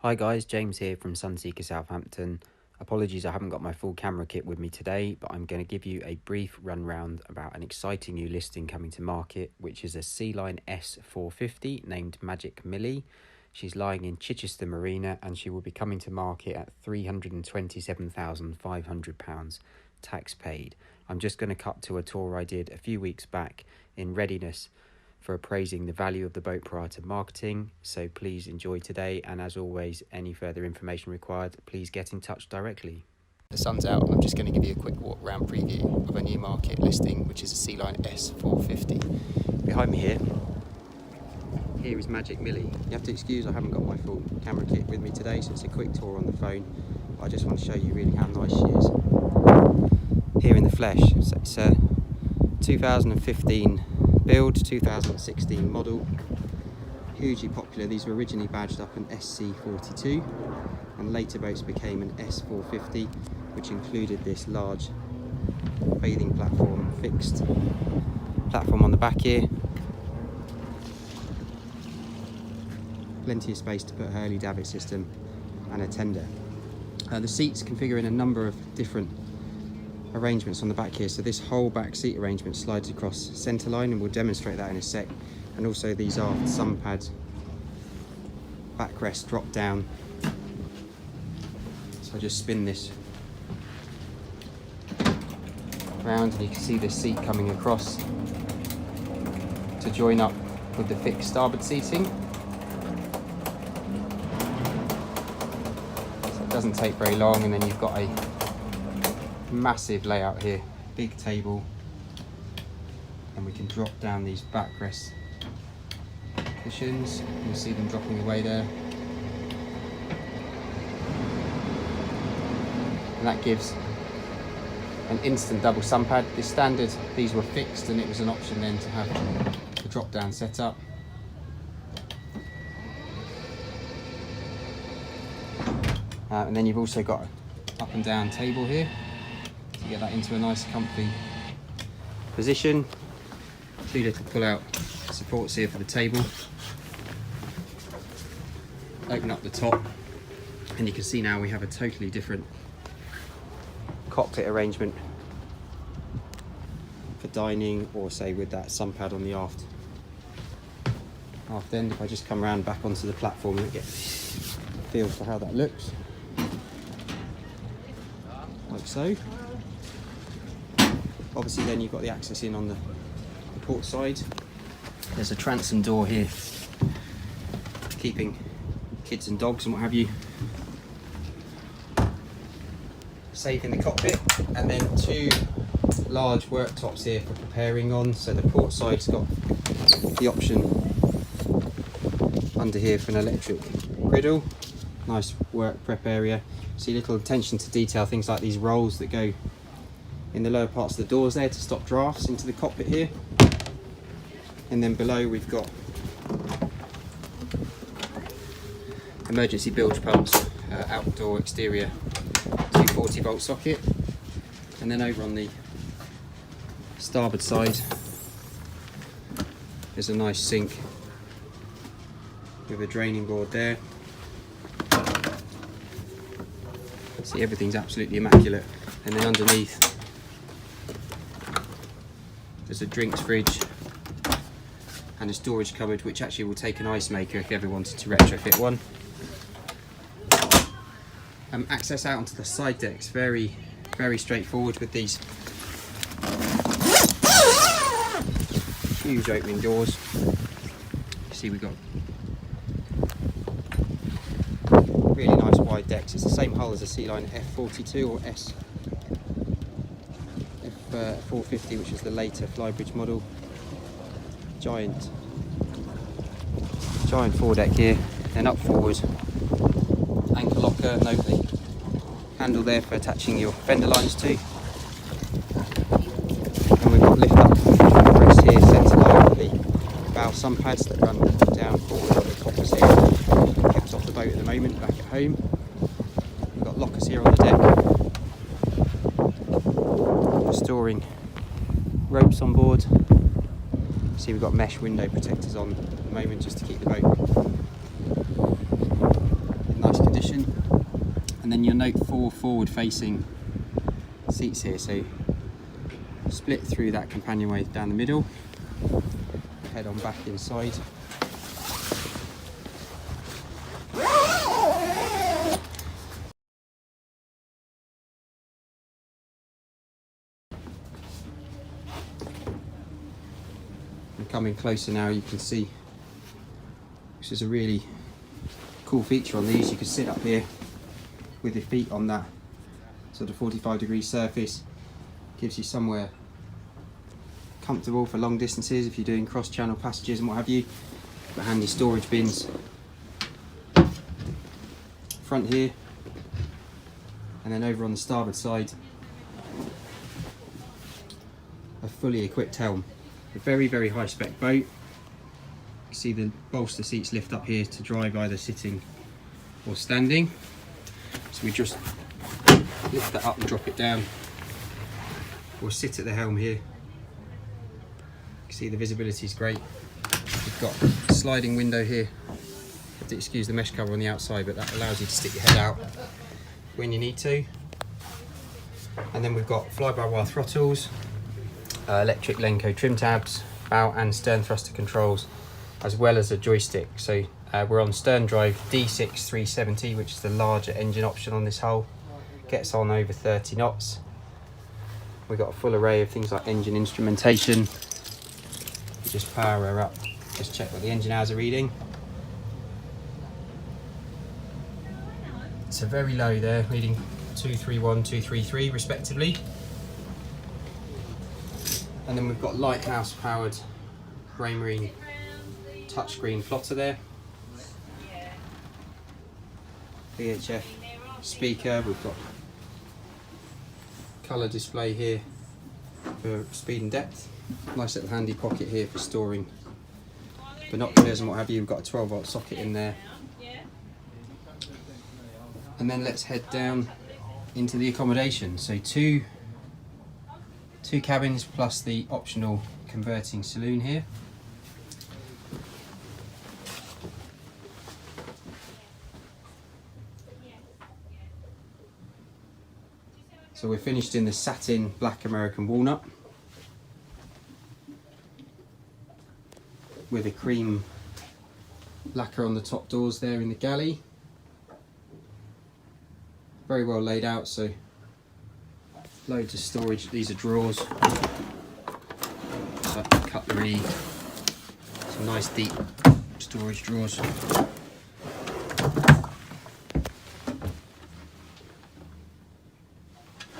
Hi guys, James here from Sunseeker Southampton. Apologies I haven't got my full camera kit with me today, but I'm going to give you a brief run round about an exciting new listing coming to market, which is a Sealine S450 named Magic Millie. She's lying in Chichester Marina and she will be coming to market at £327,500 tax paid. I'm just going to cut to a tour I did a few weeks back in readiness for appraising the value of the boat prior to marketing, so please enjoy today, and as always, any further information required, please get in touch directly. The sun's out and I'm just going to give you a quick walk round preview of a new market listing, which is a Sealine S450. Behind me here is Magic Millie. You have to excuse I haven't got my full camera kit with me today, so it's a quick tour on the phone, but I just want to show you really how nice she is here in the flesh. So it's a 2015 build, 2016 model, hugely popular. These were originally badged up an SC42 and later boats became an S450, which included this large bathing platform, fixed platform on the back here, plenty of space to put a Hurley davit system and a tender. The seats configure in a number of different arrangements on the back here, so this whole back seat arrangement slides across centre line, and we'll demonstrate that in a sec. And also these aft sun pads, backrest drop down, so I just spin this round and you can see the seat coming across to join up with the fixed starboard seating. So it doesn't take very long, and then you've got a massive layout here, big table, and we can drop down these backrest cushions. You can see them dropping away there, and that gives an instant double sun pad. The standard, these were fixed, and it was an option then to have the drop down setup. And then you've also got an up and down table here. Get that into a nice comfy position. Two little pull out supports here for the table. Open up the top and you can see now we have a totally different cockpit arrangement for dining, or say with that sun pad on the aft end. If I just come around back onto the platform and get a feel for how that looks, like so. Obviously then you've got the access in on the port side. There's a transom door here, keeping kids and dogs and what have you safe in the cockpit. And then two large worktops here for preparing on. So the port side's got the option under here for an electric griddle. Nice work prep area. See little attention to detail, things like these rolls that go in the lower parts of the doors there to stop drafts into the cockpit here. And then below we've got emergency bilge pumps, outdoor exterior 240 volt socket. And then over on the starboard side there's a nice sink with a draining board there. See, everything's absolutely immaculate. And then underneath there's a drinks fridge and a storage cupboard, which actually will take an ice maker if you ever wanted to retrofit one. Access out onto the side decks, very straightforward with these huge opening doors. You see we've got really nice wide decks. It's the same hull as a Sealine F42 or F450, which is the later flybridge model. Giant foredeck here, then up forward, anchor locker, note the handle there for attaching your fender lines to. And we've got lift up rest here, centre line, the bow sun pads that run down forward on the coppers here, kept off the boat at the moment, back at home. We've got lockers here on the deck, storing ropes on board. See, we've got mesh window protectors on at the moment just to keep the boat in nice And then you'll note 4 forward facing seats here, so split through that companionway down the middle, head on back inside. And coming closer now, you can see, which is a really cool feature on these, you can sit up here with your feet on that sort of 45-degree surface. Gives you somewhere comfortable for long distances if you're doing cross-channel passages and what have you. Got handy storage bins front here, and then over on the starboard side, a fully equipped helm. A very, very high spec boat. You see the bolster seats lift up here to drive either sitting or standing. So we just lift that up and drop it down. We'll sit at the helm here. You can see the visibility is great. We've got a sliding window here. You have to excuse the mesh cover on the outside, but that allows you to stick your head out when you need to. And then we've got fly-by-wire throttles, electric Lenco trim tabs, bow and stern thruster controls, as well as a joystick. So we're on stern drive D6 370, which is the larger engine option on this hull. Gets on over 30 knots. We've got a full array of things like engine instrumentation. You just power her up, just check what the engine hours are reading. So very low there, reading 231, 233 respectively. And then we've got lighthouse powered Raymarine touchscreen plotter there. VHF speaker, we've got colour display here for speed and depth. Nice little handy pocket here for storing binoculars and what have you. We've got a 12-volt socket in there. And then let's head down into the accommodation. So two cabins plus the optional converting saloon here. So we're finished in the satin black American walnut with a cream lacquer on the top doors there in the galley. Very well laid out, so loads of storage. These are drawers, so cutlery, some nice deep storage drawers.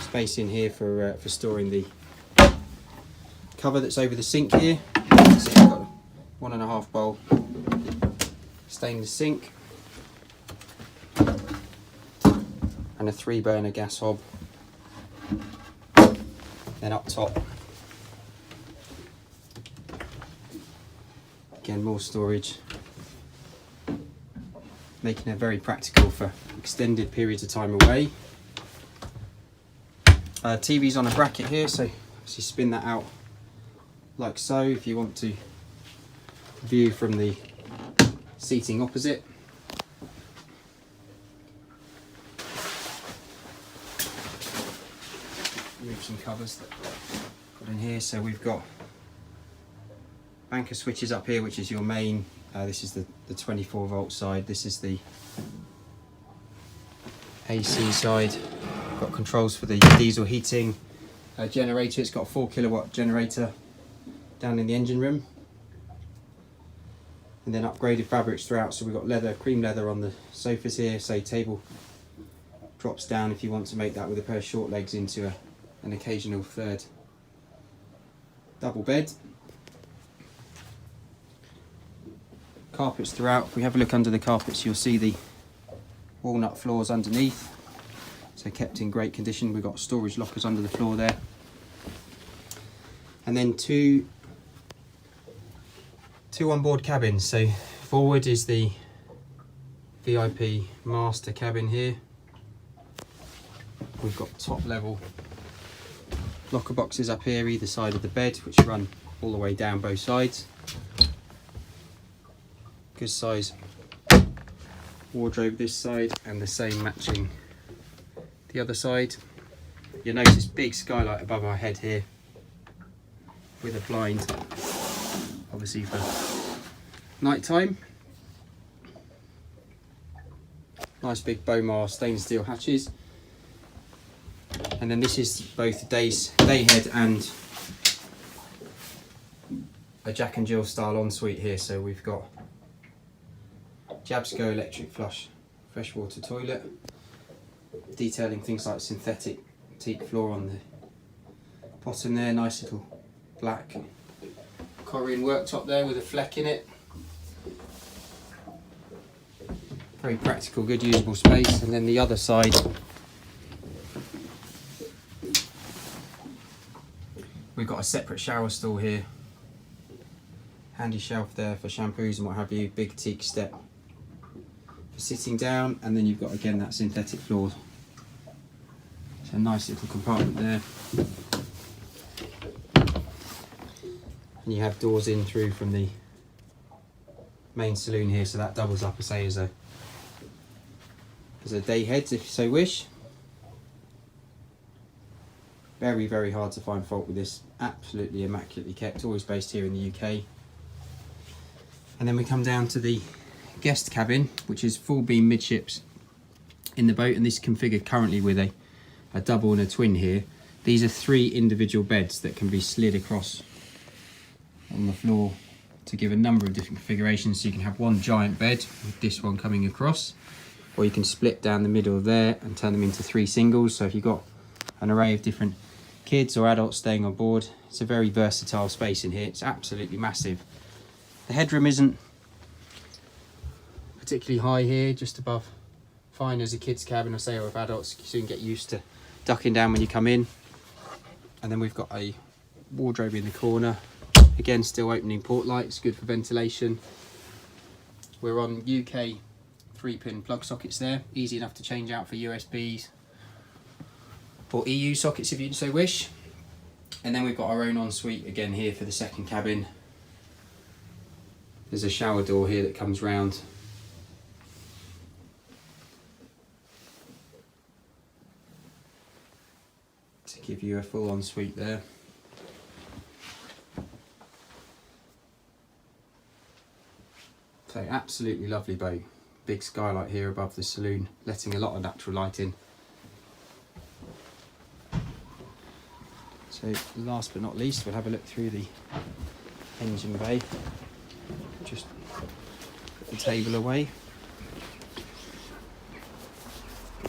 Space in here for storing the cover that's over the sink here. So you've got a 1.5 bowl stainless sink and a 3-burner gas hob. Then up top, again more storage, making it very practical for extended periods of time away. TV's on a bracket here, so you spin that out like so if you want to view from the seating opposite. Move some covers that I've got in here. So we've got banker switches up here, which is your main. This is the 24-volt side. This is the AC side. Got controls for the diesel heating generator. It's got a 4 kilowatt generator down in the engine room, and then upgraded fabrics throughout. So we've got leather, cream leather on the sofas here. So table drops down if you want to make that with a pair of short legs into an occasional third double bed. Carpets throughout. If we have a look under the carpets, you'll see the walnut floors underneath. So kept in great condition. We've got storage lockers under the floor there. And then two onboard cabins. So forward is the VIP master cabin here. We've got top level locker boxes up here either side of the bed, which run all the way down both sides. Good size wardrobe this side, and the same matching The other side, you'll notice this big skylight above our head here with a blind, obviously for night time. Nice big Bomar stainless steel hatches. And then this is both day head and a Jack and Jill style ensuite here. So we've got Jabsco electric flush freshwater toilet, detailing things like synthetic teak floor on the bottom there. Nice little black Corian worktop there with a fleck in it. Very practical, good usable space. And then the other side, we've got a separate shower stall here, handy shelf there for shampoos and what have you, big teak step for sitting down, and then you've got again that synthetic floor. So a nice little compartment there. And you have doors in through from the main saloon here, so that doubles up, I say, as a day head if you so wish. Very, very hard to find fault with this. Absolutely immaculately kept, always based here in the UK. And then we come down to the guest cabin, which is full beam midships in the boat, and this is configured currently with a double and a twin here. These are 3 individual beds that can be slid across on the floor to give a number of different configurations. So you can have one giant bed with this one coming across, or you can split down the middle there and turn them into 3 singles. So if you've got an array of different kids or adults staying on board, it's a very versatile space in here. It's absolutely massive. The headroom isn't particularly high here, just above fine as a kid's cabin, I say, or if adults, you soon get used to ducking down when you come in. And then we've got a wardrobe in the corner, again still opening port lights, good for ventilation. We're on UK 3-pin plug sockets there, easy enough to change out for USBs or EU sockets if you so wish. And then we've got our own ensuite again here for the second cabin. There's a shower door here that comes round. To give you a full ensuite there. So absolutely lovely boat. Big skylight here above the saloon, letting a lot of natural light in. So last but not least, we'll have a look through the engine bay. Just put the table away.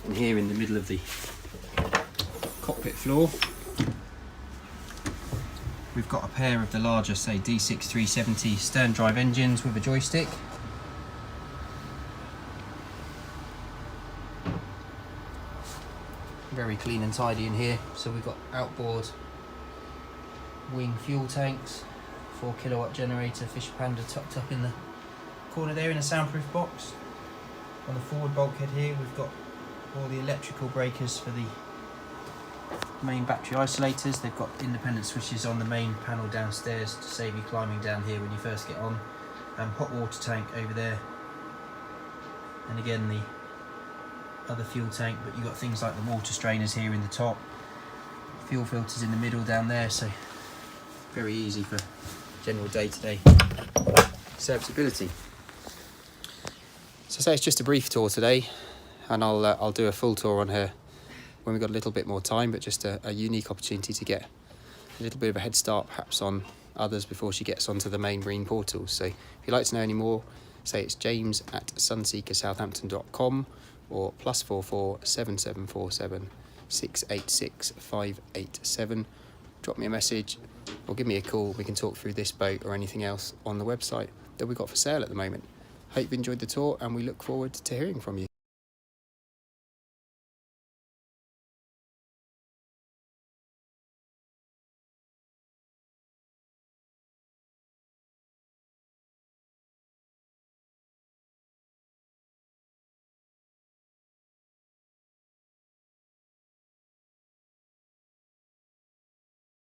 And here in the middle of the cockpit floor, we've got a pair of the larger, say, D6 370 stern drive engines with a joystick. Very clean and tidy in here. So we've got outboard wing fuel tanks, 4 kilowatt generator, Fish Panda tucked up in the corner there in a soundproof box. On the forward bulkhead here, we've got all the electrical breakers for the main battery isolators. They've got independent switches on the main panel downstairs to save you climbing down here when you first get on. Hot water tank over there, and again the other fuel tank, but you've got things like the water strainers here in the top, fuel filters in the middle down there, so very easy for general day-to-day serviceability. So say it's just a brief tour today, and I'll do a full tour on her when we've got a little bit more time, but just a unique opportunity to get a little bit of a head start perhaps on others before she gets onto the main marine portal. So if you'd like to know any more, say it's james@sunseekersouthampton.com or +44 7747 686 587. Drop me a message or give me a call. We can talk through this boat or anything else on the website that we've got for sale at the moment. Hope you enjoyed the tour, and we look forward to hearing from you.